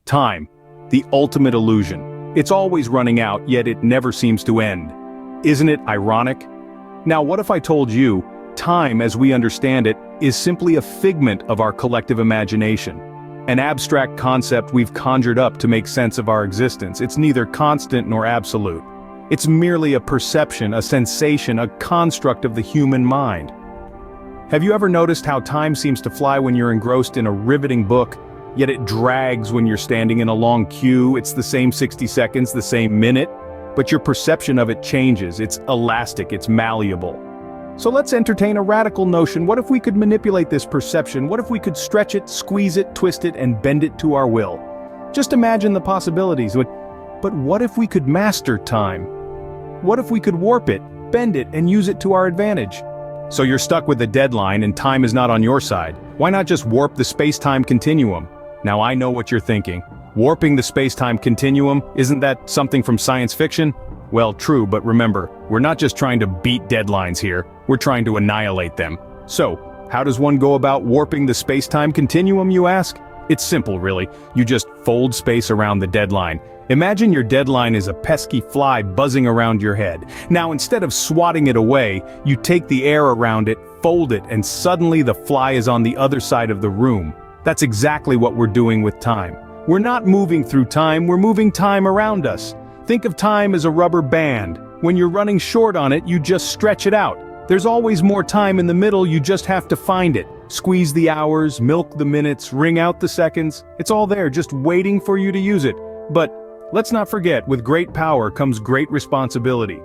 Time, the ultimate illusion. It's always running out, yet it never seems to end. Isn't it ironic? Now, what if I told you, time as we understand it is simply a figment of our collective imagination? An abstract concept we've conjured up to make sense of our existence. It's neither constant nor absolute. It's merely a perception, a sensation, a construct of the human mind. Have you ever noticed how time seems to fly when you're engrossed in a riveting book, yet it drags when you're standing in a long queue? It's the same 60 seconds, the same minute, but your perception of it changes. It's elastic, it's malleable. So let's entertain a radical notion. What if we could manipulate this perception? What if we could stretch it, squeeze it, twist it, and bend it to our will? Just imagine the possibilities. But what if we could master time? What if we could warp it, bend it, and use it to our advantage? So you're stuck with a deadline and time is not on your side. Why not just warp the space-time continuum? Now I know what you're thinking. Warping the space-time continuum, isn't that something from science fiction? Well, true, but remember, we're not just trying to beat deadlines here, we're trying to annihilate them. So, how does one go about warping the space-time continuum, you ask? It's simple, really. You just fold space around the deadline. Imagine your deadline is a pesky fly buzzing around your head. Now, instead of swatting it away, you take the air around it, fold it, and suddenly the fly is on the other side of the room. That's exactly what we're doing with time. We're not moving through time, we're moving time around us. Think of time as a rubber band. When you're running short on it, you just stretch it out. There's always more time in the middle, you just have to find it. Squeeze the hours, milk the minutes, wring out the seconds. It's all there, just waiting for you to use it. But let's not forget, with great power comes great responsibility.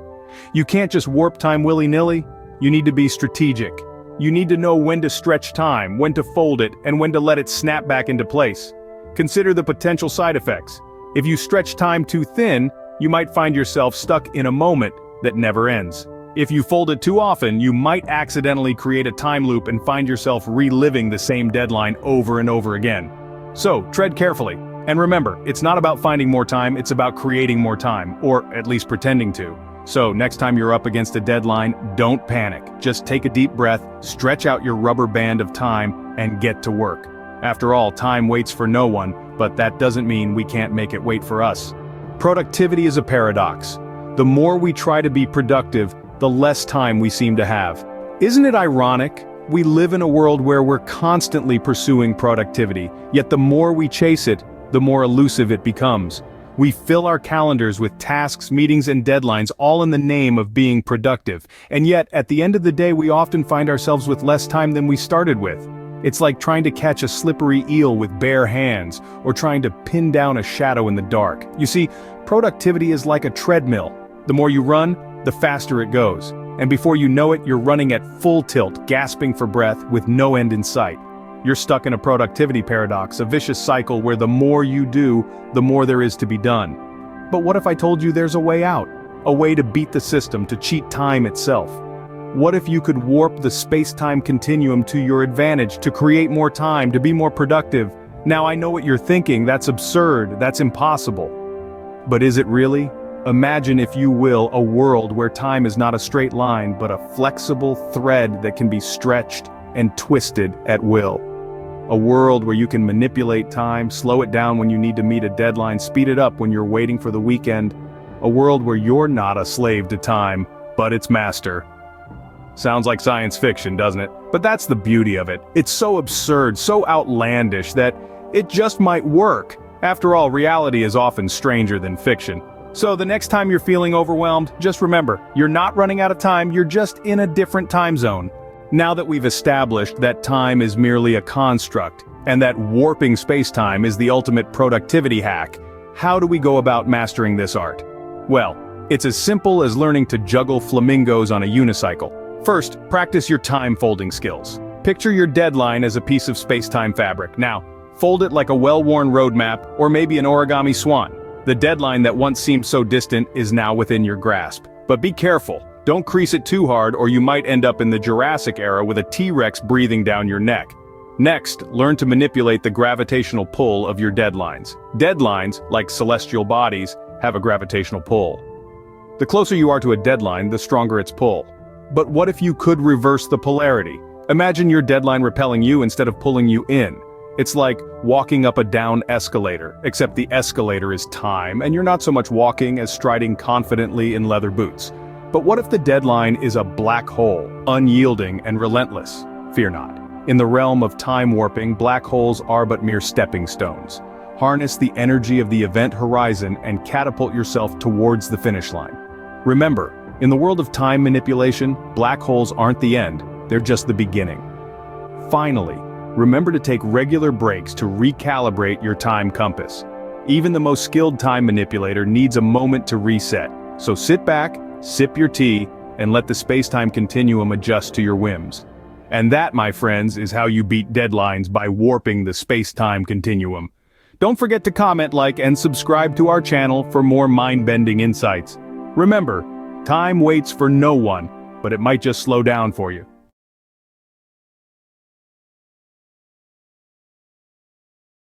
You can't just warp time willy-nilly. You need to be strategic. You need to know when to stretch time, when to fold it, and when to let it snap back into place. Consider the potential side effects. If you stretch time too thin, you might find yourself stuck in a moment that never ends. If you fold it too often, you might accidentally create a time loop and find yourself reliving the same deadline over and over again. So, tread carefully. And remember, it's not about finding more time, it's about creating more time, or at least pretending to. So, next time you're up against a deadline, don't panic. Just take a deep breath, stretch out your rubber band of time, and get to work. After all, time waits for no one, but that doesn't mean we can't make it wait for us. Productivity is a paradox. The more we try to be productive, the less time we seem to have. Isn't it ironic? We live in a world where we're constantly pursuing productivity, yet the more we chase it, the more elusive it becomes. We fill our calendars with tasks, meetings, and deadlines, all in the name of being productive. And yet, at the end of the day, we often find ourselves with less time than we started with. It's like trying to catch a slippery eel with bare hands, or trying to pin down a shadow in the dark. You see, productivity is like a treadmill. The more you run, the faster it goes. And before you know it, you're running at full tilt, gasping for breath, with no end in sight. You're stuck in a productivity paradox, a vicious cycle where the more you do, the more there is to be done. But what if I told you there's a way out? A way to beat the system, to cheat time itself? What if you could warp the space-time continuum to your advantage, to create more time, to be more productive? Now I know what you're thinking, that's absurd, that's impossible. But is it really? Imagine, if you will, a world where time is not a straight line, but a flexible thread that can be stretched and twisted at will. A world where you can manipulate time, slow it down when you need to meet a deadline, speed it up when you're waiting for the weekend. A world where you're not a slave to time, but its master. Sounds like science fiction, doesn't it? But that's the beauty of it. It's so absurd, so outlandish that it just might work. After all, reality is often stranger than fiction. So the next time you're feeling overwhelmed, just remember, you're not running out of time, you're just in a different time zone. Now that we've established that time is merely a construct, and that warping space-time is the ultimate productivity hack, how do we go about mastering this art? Well, it's as simple as learning to juggle flamingos on a unicycle. First, practice your time-folding skills. Picture your deadline as a piece of space-time fabric. Now, fold it like a well-worn roadmap, or maybe an origami swan. The deadline that once seemed so distant is now within your grasp. But be careful. Don't crease it too hard, or you might end up in the Jurassic era with a T-Rex breathing down your neck. Next, learn to manipulate the gravitational pull of your deadlines. Deadlines, like celestial bodies, have a gravitational pull. The closer you are to a deadline, the stronger its pull. But what if you could reverse the polarity? Imagine your deadline repelling you instead of pulling you in. It's like walking up a down escalator, except the escalator is time and you're not so much walking as striding confidently in leather boots. But what if the deadline is a black hole, unyielding and relentless? Fear not. In the realm of time warping, black holes are but mere stepping stones. Harness the energy of the event horizon and catapult yourself towards the finish line. Remember, in the world of time manipulation, black holes aren't the end, they're just the beginning. Finally, remember to take regular breaks to recalibrate your time compass. Even the most skilled time manipulator needs a moment to reset, so sit back, sip your tea, and let the space-time continuum adjust to your whims. And that, my friends, is how you beat deadlines by warping the space-time continuum. Don't forget to comment, like, and subscribe to our channel for more mind-bending insights. Remember, time waits for no one, but it might just slow down for you.